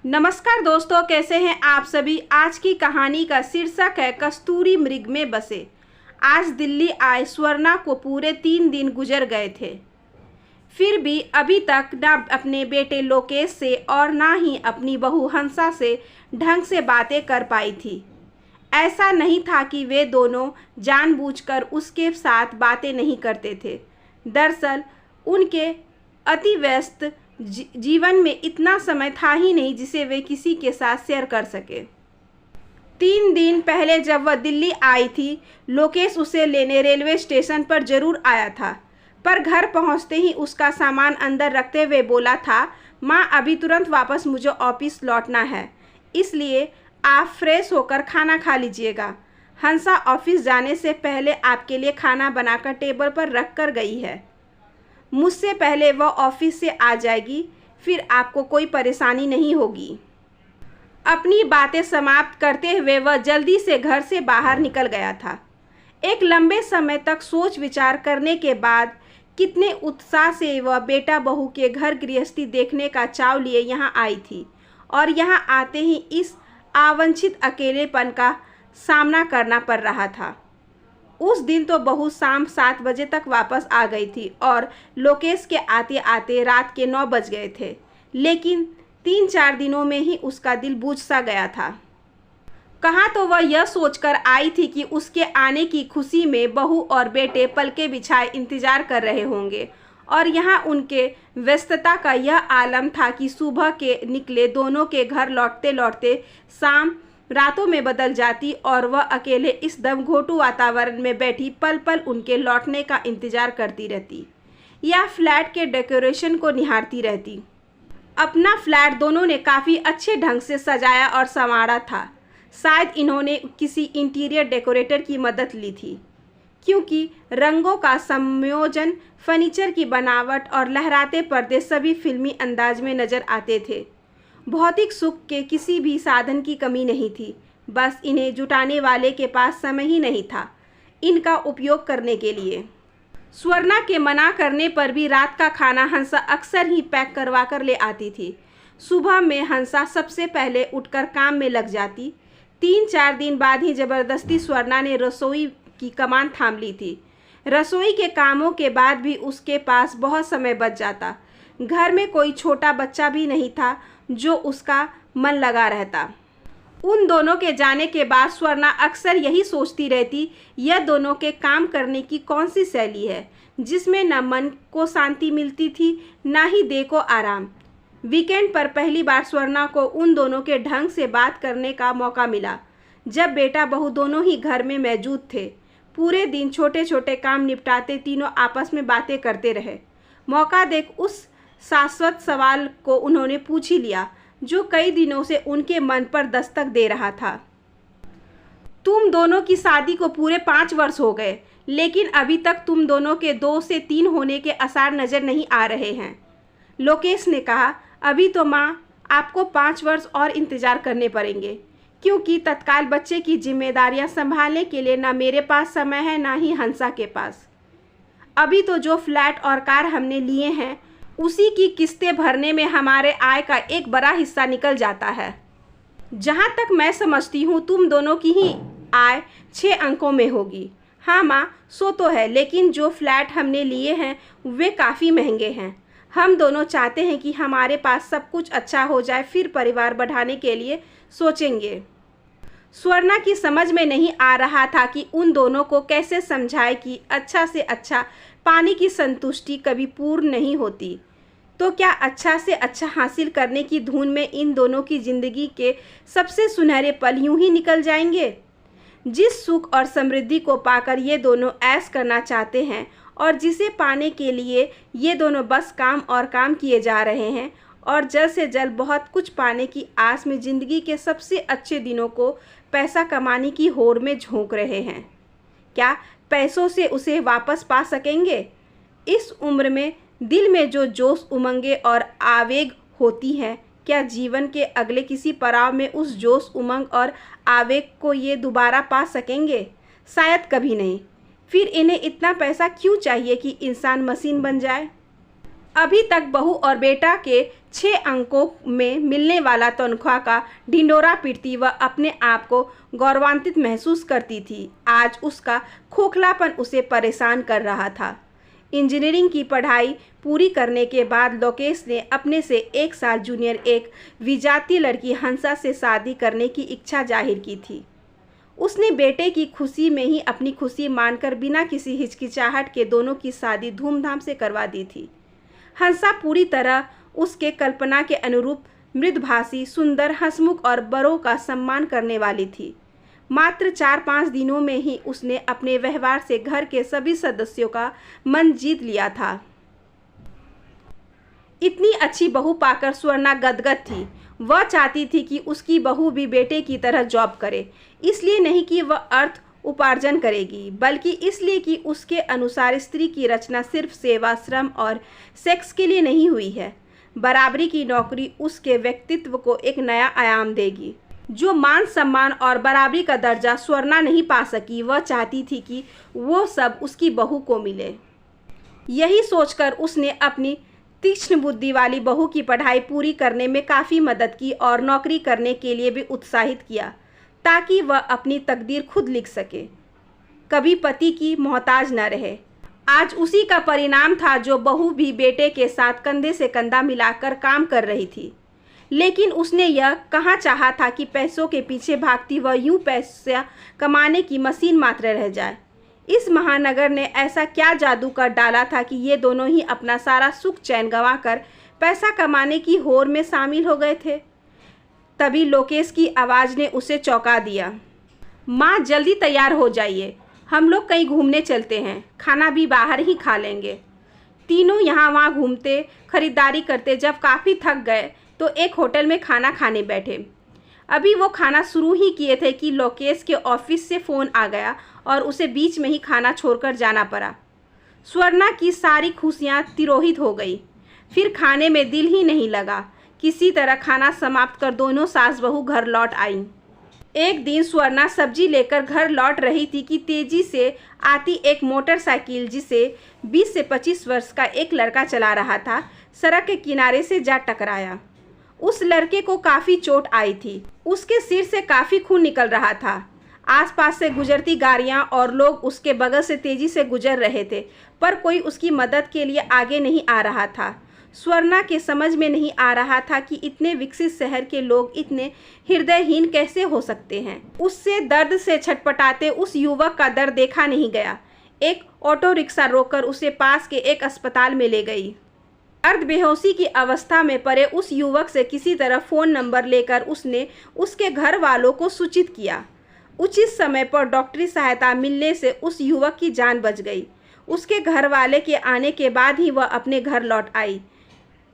नमस्कार दोस्तों, कैसे हैं आप सभी। आज की कहानी का शीर्षक है कस्तूरी मृग में बसे। आज दिल्ली आए स्वर्णा को पूरे 3 दिन गुजर गए थे। फिर भी अभी तक ना अपने बेटे लोकेश से और ना ही अपनी बहू हंसा से ढंग से बातें कर पाई थी। ऐसा नहीं था कि वे दोनों जानबूझकर उसके साथ बातें नहीं करते थे। दरअसल उनके अति व्यस्त जीवन में इतना समय था ही नहीं जिसे वे किसी के साथ शेयर कर सके। 3 दिन पहले जब वह दिल्ली आई थी, लोकेश उसे लेने रेलवे स्टेशन पर जरूर आया था, पर घर पहुंचते ही उसका सामान अंदर रखते हुए बोला था, माँ अभी तुरंत वापस मुझे ऑफिस लौटना है, इसलिए आप फ्रेश होकर खाना खा लीजिएगा। हंसा ऑफिस जाने से पहले आपके लिए खाना बनाकर टेबल पर रख कर गई है। मुझसे पहले वह ऑफिस से आ जाएगी, फिर आपको कोई परेशानी नहीं होगी। अपनी बातें समाप्त करते हुए वह जल्दी से घर से बाहर निकल गया था। एक लंबे समय तक सोच विचार करने के बाद कितने उत्साह से वह बेटा बहू के घर गृहस्थी देखने का चाव लिए यहाँ आई थी, और यहाँ आते ही इस अवांछित अकेलेपन का सामना करना पड़ रहा था। उस दिन तो बहू शाम 7 बजे तक वापस आ गई थी और लोकेश के आते आते रात के 9 बज गए थे, लेकिन 3-4 दिनों में ही उसका दिल बुझ सा गया था। कहाँ तो वह यह सोचकर आई थी कि उसके आने की खुशी में बहू और बेटे पलके बिछाए इंतजार कर रहे होंगे, और यहाँ उनके व्यस्तता का यह आलम था कि सुबह के निकले दोनों के घर लौटते लौटते शाम रातों में बदल जाती और वह अकेले इस दमघोटू वातावरण में बैठी पल पल उनके लौटने का इंतजार करती रहती, या फ्लैट के डेकोरेशन को निहारती रहती। अपना फ्लैट दोनों ने काफ़ी अच्छे ढंग से सजाया और संवारा था। शायद इन्होंने किसी इंटीरियर डेकोरेटर की मदद ली थी, क्योंकि रंगों का संयोजन, फर्नीचर की बनावट और लहराते पर्दे सभी फिल्मी अंदाज में नज़र आते थे। भौतिक सुख के किसी भी साधन की कमी नहीं थी, बस इन्हें जुटाने वाले के पास समय ही नहीं था इनका उपयोग करने के लिए। स्वर्णा के मना करने पर भी रात का खाना हंसा अक्सर ही पैक करवा कर ले आती थी। सुबह में हंसा सबसे पहले उठकर काम में लग जाती। 3-4 दिन बाद ही ज़बरदस्ती स्वर्णा ने रसोई की कमान थाम ली थी। रसोई के कामों के बाद भी उसके पास बहुत समय बच जाता। घर में कोई छोटा बच्चा भी नहीं था जो उसका मन लगा रहता। उन दोनों के जाने के बाद स्वर्णा अक्सर यही सोचती रहती, यह दोनों के काम करने की कौन सी शैली है जिसमें न मन को शांति मिलती थी न ही देह को आराम। वीकेंड पर पहली बार स्वर्णा को उन दोनों के ढंग से बात करने का मौका मिला, जब बेटा बहू दोनों ही घर में मौजूद थे। पूरे दिन छोटे छोटे काम निपटाते तीनों आपस में बातें करते रहे। मौका देख उस शाश्वत सवाल को उन्होंने पूछ ही लिया जो कई दिनों से उनके मन पर दस्तक दे रहा था। तुम दोनों की शादी को पूरे 5 वर्ष हो गए, लेकिन अभी तक तुम दोनों के 2 से 3 होने के आसार नज़र नहीं आ रहे हैं। लोकेश ने कहा, अभी तो माँ आपको 5 वर्ष और इंतज़ार करने पड़ेंगे, क्योंकि तत्काल बच्चे की जिम्मेदारियाँ संभालने के लिए ना मेरे पास समय है ना ही हंसा के पास। अभी तो जो फ्लैट और कार हमने लिए हैं उसी की किस्तें भरने में हमारे आय का एक बड़ा हिस्सा निकल जाता है। जहाँ तक मैं समझती हूँ तुम दोनों की ही आय 6 अंकों में होगी। हाँ माँ, सो तो है, लेकिन जो फ्लैट हमने लिए हैं वे काफ़ी महंगे हैं। हम दोनों चाहते हैं कि हमारे पास सब कुछ अच्छा हो जाए, फिर परिवार बढ़ाने के लिए सोचेंगे। स्वर्णा की समझ में नहीं आ रहा था कि उन दोनों को कैसे समझाए कि अच्छा से अच्छा पाने की संतुष्टि कभी पूर्ण नहीं होती, तो क्या अच्छा से अच्छा हासिल करने की धुन में इन दोनों की ज़िंदगी के सबसे सुनहरे पल यूं ही निकल जाएंगे। जिस सुख और समृद्धि को पाकर ये दोनों ऐश करना चाहते हैं और जिसे पाने के लिए ये दोनों बस काम और काम किए जा रहे हैं, और जल्द से जल्द बहुत कुछ पाने की आस में ज़िंदगी के सबसे अच्छे दिनों को पैसा कमाने की होड़ में झोंक रहे हैं, क्या पैसों से उसे वापस पा सकेंगे? इस उम्र में दिल में जो जोश उमंगे और आवेग होती हैं, क्या जीवन के अगले किसी पड़ाव में उस जोश उमंग और आवेग को ये दोबारा पा सकेंगे? शायद कभी नहीं। फिर इन्हें इतना पैसा क्यों चाहिए कि इंसान मशीन बन जाए? अभी तक बहू और बेटा के 6 अंकों में मिलने वाला तनख्वाह का ढिंढोरा पीटती वह अपने आप को गौरवान्वित महसूस करती थी। आज उसका खोखलापन उसे परेशान कर रहा था। इंजीनियरिंग की पढ़ाई पूरी करने के बाद लोकेश ने अपने से 1 साल जूनियर एक विजातीय लड़की हंसा से शादी करने की इच्छा जाहिर की थी। उसने बेटे की खुशी में ही अपनी खुशी मानकर बिना किसी हिचकिचाहट के दोनों की शादी धूमधाम से करवा दी थी। हंसा पूरी तरह उसके कल्पना के अनुरूप मृदभाषी, सुंदर, हंसमुख और बड़ों का सम्मान करने वाली थी। मात्र 4-5 दिनों में ही उसने अपने व्यवहार से घर के सभी सदस्यों का मन जीत लिया था। इतनी अच्छी बहू पाकर स्वर्णा गदगद थी। वह चाहती थी कि उसकी बहू भी बेटे की तरह जॉब करे, इसलिए नहीं कि वह अर्थ उपार्जन करेगी, बल्कि इसलिए कि उसके अनुसार स्त्री की रचना सिर्फ सेवा, श्रम और सेक्स के लिए नहीं हुई है। बराबरी की नौकरी उसके व्यक्तित्व को एक नया आयाम देगी। जो मान सम्मान और बराबरी का दर्जा स्वर्णा नहीं पा सकी, वह चाहती थी कि वो सब उसकी बहू को मिले। यही सोचकर उसने अपनी तीक्ष्ण बुद्धि वाली बहू की पढ़ाई पूरी करने में काफ़ी मदद की और नौकरी करने के लिए भी उत्साहित किया, ताकि वह अपनी तकदीर खुद लिख सके, कभी पति की मोहताज न रहे। आज उसी का परिणाम था जो बहू भी बेटे के साथ कंधे से कंधा मिलाकर काम कर रही थी। लेकिन उसने यह कहाँ चाहा था कि पैसों के पीछे भागती वह यूं पैसा कमाने की मशीन मात्र रह जाए। इस महानगर ने ऐसा क्या जादू कर डाला था कि ये दोनों ही अपना सारा सुख चैन गंवाकर पैसा कमाने की होड़ में शामिल हो गए थे। तभी लोकेश की आवाज़ ने उसे चौंका दिया। माँ, जल्दी तैयार हो जाइए, हम लोग कहीं घूमने चलते हैं, खाना भी बाहर ही खा लेंगे। तीनों यहाँ वहाँ घूमते, खरीदारी करते जब काफ़ी थक गए तो एक होटल में खाना खाने बैठे। अभी वो खाना शुरू ही किए थे कि लोकेश के ऑफिस से फ़ोन आ गया और उसे बीच में ही खाना छोड़कर जाना पड़ा। स्वर्णा की सारी खुशियाँ तिरोहित हो गई। फिर खाने में दिल ही नहीं लगा। किसी तरह खाना समाप्त कर दोनों सास बहू घर लौट आईं। एक दिन स्वर्णा सब्जी लेकर घर लौट रही थी कि तेजी से आती एक मोटरसाइकिल, जिसे 20 से 25 वर्ष का एक लड़का चला रहा था, सड़क के किनारे से जा टकराया। उस लड़के को काफ़ी चोट आई थी। उसके सिर से काफ़ी खून निकल रहा था। आसपास से गुजरती गाड़ियां और लोग उसके बगल से तेजी से गुजर रहे थे, पर कोई उसकी मदद के लिए आगे नहीं आ रहा था। स्वर्णा के समझ में नहीं आ रहा था कि इतने विकसित शहर के लोग इतने हृदयहीन कैसे हो सकते हैं। उससे दर्द से छटपटाते उस युवक का दर्द देखा नहीं गया। एक ऑटो रिक्शा रोककर उसे पास के एक अस्पताल में ले गई। अर्ध बेहोशी की अवस्था में पड़े उस युवक से किसी तरह फ़ोन नंबर लेकर उसने उसके घर वालों को सूचित किया। उचित समय पर डॉक्टरी सहायता मिलने से उस युवक की जान बच गई। उसके घर वाले के आने के बाद ही वह अपने घर लौट आई।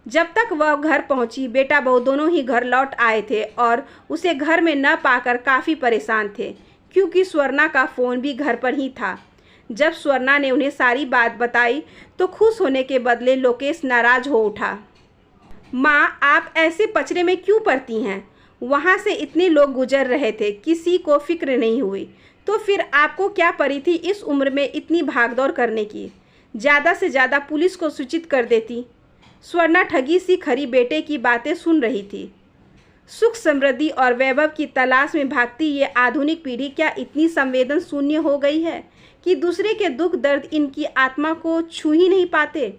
जब तक वह घर पहुंची, बेटा बहू दोनों ही घर लौट आए थे और उसे घर में न पाकर काफ़ी परेशान थे, क्योंकि स्वर्णा का फ़ोन भी घर पर ही था। जब स्वर्णा ने उन्हें सारी बात बताई तो खुश होने के बदले लोकेश नाराज हो उठा। माँ, आप ऐसे पचड़े में क्यों पड़ती हैं? वहाँ से इतने लोग गुजर रहे थे, किसी को फिक्र नहीं हुई। तो फिर आपको क्या पड़ी थी इस उम्र में इतनी भागदौड़ करने की? ज़्यादा से ज़्यादा पुलिस को सूचित कर देती। स्वर्णा ठगी सी खरी बेटे की बातें सुन रही थी। सुख, समृद्धि और वैभव की तलाश में भागती ये आधुनिक पीढ़ी क्या इतनी संवेदन शून्य हो गई है कि दूसरे के दुख दर्द इनकी आत्मा को छू ही नहीं पाते?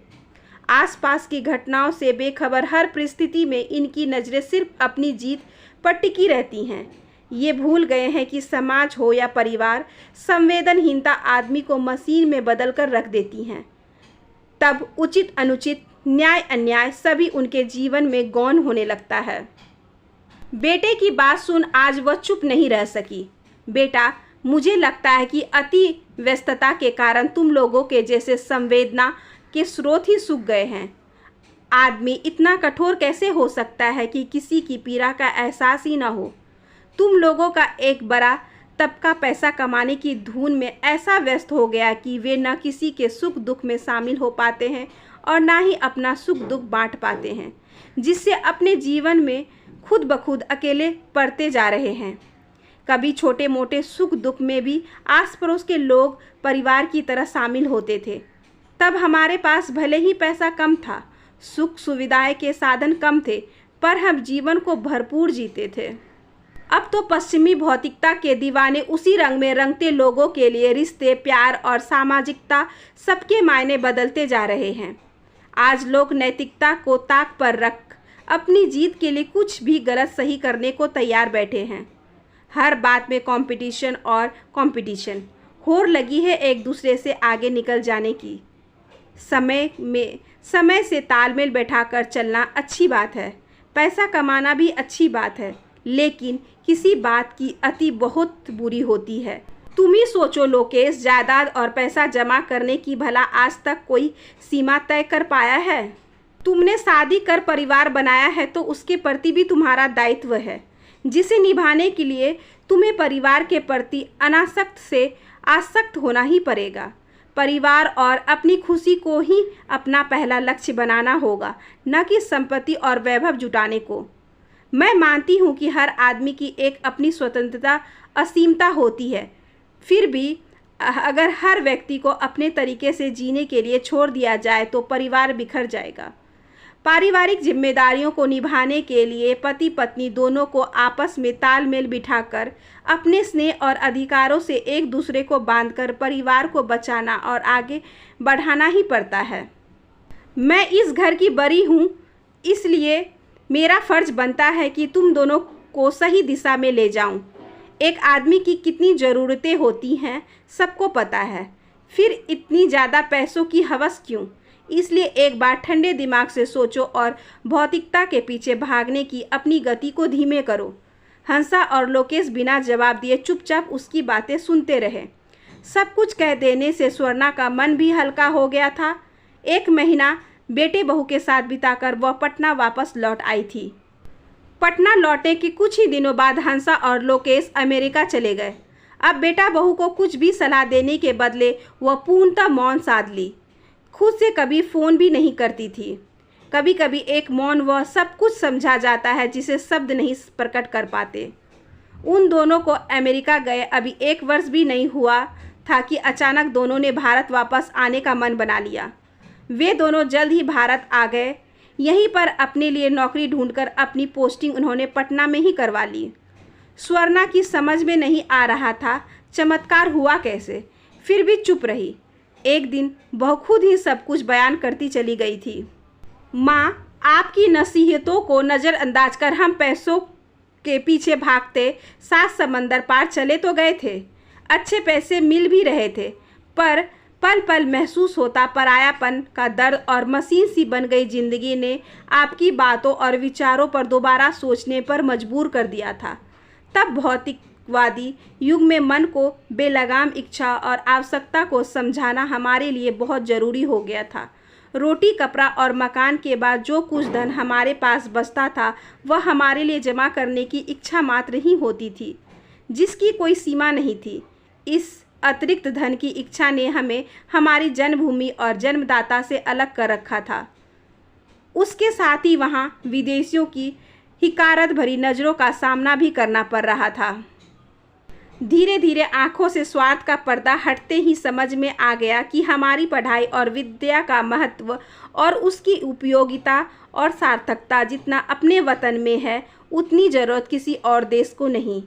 आसपास की घटनाओं से बेखबर हर परिस्थिति में इनकी नज़रें सिर्फ अपनी जीत पर टिकी रहती हैं। ये भूल गए हैं कि समाज हो या परिवार, संवेदनहीनता आदमी को मशीन में बदल कर रख देती हैं। तब उचित अनुचित, न्याय अन्याय सभी उनके जीवन में गौण होने लगता है। बेटे की बात सुन आज वह चुप नहीं रह सकी। बेटा, मुझे लगता है कि अति व्यस्तता के कारण तुम लोगों के जैसे संवेदना के स्रोत ही सूख गए हैं। आदमी इतना कठोर कैसे हो सकता है कि किसी की पीड़ा का एहसास ही ना हो? तुम लोगों का एक बड़ा तबका पैसा कमाने की धुन में ऐसा व्यस्त हो गया कि वे न किसी के सुख दुख में शामिल हो पाते हैं और ना ही अपना सुख दुख बांट पाते हैं, जिससे अपने जीवन में खुद ब खुद अकेले पड़ते जा रहे हैं। कभी छोटे मोटे सुख दुख में भी आस पड़ोस के लोग परिवार की तरह शामिल होते थे। तब हमारे पास भले ही पैसा कम था, सुख सुविधाएं के साधन कम थे, पर हम जीवन को भरपूर जीते थे। अब तो पश्चिमी भौतिकता के दीवाने उसी रंग में रंगते लोगों के लिए रिश्ते, प्यार और सामाजिकता सबके मायने बदलते जा रहे हैं। आज लोग नैतिकता को ताक पर रख अपनी जीत के लिए कुछ भी गलत सही करने को तैयार बैठे हैं। हर बात में कंपटीशन और कंपटीशन, होड़ लगी है एक दूसरे से आगे निकल जाने की। समय से तालमेल बैठाकर चलना अच्छी बात है, पैसा कमाना भी अच्छी बात है, लेकिन किसी बात की अति बहुत बुरी होती है। तुम ही सोचो लोकेश, जायदाद और पैसा जमा करने की भला आज तक कोई सीमा तय कर पाया है? तुमने शादी कर परिवार बनाया है तो उसके प्रति भी तुम्हारा दायित्व है, जिसे निभाने के लिए तुम्हें परिवार के प्रति अनासक्त से आसक्त होना ही पड़ेगा। परिवार और अपनी खुशी को ही अपना पहला लक्ष्य बनाना होगा, न कि संपत्ति और वैभव जुटाने को। मैं मानती हूँ कि हर आदमी की एक अपनी स्वतंत्रता, असीमता होती है, फिर भी अगर हर व्यक्ति को अपने तरीके से जीने के लिए छोड़ दिया जाए तो परिवार बिखर जाएगा। पारिवारिक जिम्मेदारियों को निभाने के लिए पति पत्नी दोनों को आपस में तालमेल बिठाकर अपने स्नेह और अधिकारों से एक दूसरे को बांधकर परिवार को बचाना और आगे बढ़ाना ही पड़ता है। मैं इस घर की बड़ी हूँ, इसलिए मेरा फर्ज बनता है कि तुम दोनों को सही दिशा में ले जाऊं। एक आदमी की कितनी ज़रूरतें होती हैं सबको पता है, फिर इतनी ज़्यादा पैसों की हवस क्यों? इसलिए एक बार ठंडे दिमाग से सोचो और भौतिकता के पीछे भागने की अपनी गति को धीमे करो। हंसा और लोकेश बिना जवाब दिए चुपचाप उसकी बातें सुनते रहे। सब कुछ कह देने से स्वर्णा का मन भी हल्का हो गया था। 1 महीना बेटे बहू के साथ बिताकर वह पटना वापस लौट आई थी। पटना लौटने के कुछ ही दिनों बाद हंसा और लोकेश अमेरिका चले गए। अब बेटा बहू को कुछ भी सलाह देने के बदले वह पूर्णतः मौन साध ली। खुद से कभी फ़ोन भी नहीं करती थी। कभी कभी एक मौन वह सब कुछ समझा जाता है जिसे शब्द नहीं प्रकट कर पाते। उन दोनों को अमेरिका गए अभी 1 वर्ष भी नहीं हुआ था कि अचानक दोनों ने भारत वापस आने का मन बना लिया। वे दोनों जल्द ही भारत आ गए। यहीं पर अपने लिए नौकरी ढूंढकर अपनी पोस्टिंग उन्होंने पटना में ही करवा ली। स्वर्णा की समझ में नहीं आ रहा था चमत्कार हुआ कैसे, फिर भी चुप रही। एक दिन वह खुद ही सब कुछ बयान करती चली गई थी। माँ, आपकी नसीहतों को नज़रअंदाज कर हम पैसों के पीछे भागते 7 समंदर पार चले तो गए थे। अच्छे पैसे मिल भी रहे थे, पर पल पल महसूस होता परायापन का दर्द और मशीन सी बन गई जिंदगी ने आपकी बातों और विचारों पर दोबारा सोचने पर मजबूर कर दिया था। तब भौतिकवादी युग में मन को बेलगाम इच्छा और आवश्यकता को समझाना हमारे लिए बहुत ज़रूरी हो गया था। रोटी, कपड़ा और मकान के बाद जो कुछ धन हमारे पास बचता था वह हमारे लिए जमा करने की इच्छा मात्र ही होती थी, जिसकी कोई सीमा नहीं थी। इस अतिरिक्त धन की इच्छा ने हमें हमारी जन्मभूमि और जन्मदाता से अलग कर रखा था। उसके साथ ही वहाँ विदेशियों की हिकारत भरी नज़रों का सामना भी करना पड़ रहा था। धीरे धीरे आंखों से स्वार्थ का पर्दा हटते ही समझ में आ गया कि हमारी पढ़ाई और विद्या का महत्व और उसकी उपयोगिता और सार्थकता जितना अपने वतन में है उतनी ज़रूरत किसी और देश को नहीं।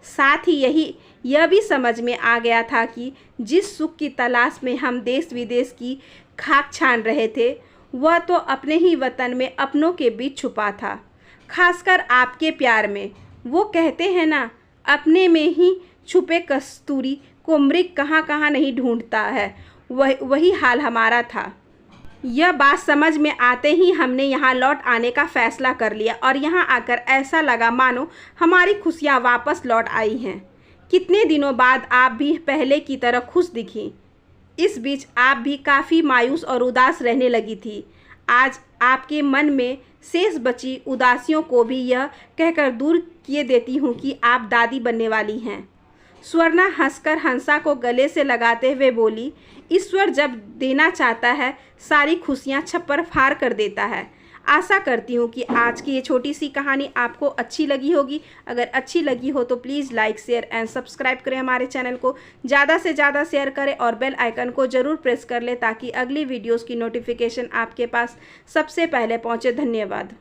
साथ ही यह भी समझ में आ गया था कि जिस सुख की तलाश में हम देश विदेश की खाक छान रहे थे वह तो अपने ही वतन में अपनों के बीच छुपा था, खासकर आपके प्यार में। वो कहते हैं ना, अपने में ही छुपे कस्तूरी को मृग कहाँ कहाँ नहीं ढूंढता है, वही हाल हमारा था। यह बात समझ में आते ही हमने यहाँ लौट आने का फैसला कर लिया और यहाँ आकर ऐसा लगा मानो हमारी खुशियाँ वापस लौट आई हैं। कितने दिनों बाद आप भी पहले की तरह खुश दिखी। इस बीच आप भी काफ़ी मायूस और उदास रहने लगी थी। आज आपके मन में शेष बची उदासियों को भी यह कहकर दूर किए देती हूँ कि आप दादी बनने वाली हैं। स्वर्णा हंसकर हंसा को गले से लगाते हुए बोली, ईश्वर जब देना चाहता है सारी खुशियाँ छप्पर फाड़ कर देता है। आशा करती हूँ कि आज की ये छोटी सी कहानी आपको अच्छी लगी होगी। अगर अच्छी लगी हो तो please like share and subscribe करें हमारे चैनल को, ज़्यादा से ज़्यादा शेयर करें और बेल आइकन को ज़रूर प्रेस कर लें ताकि अगली वीडियोज़ की नोटिफिकेशन आपके पास सबसे पहले पहुँचे। धन्यवाद।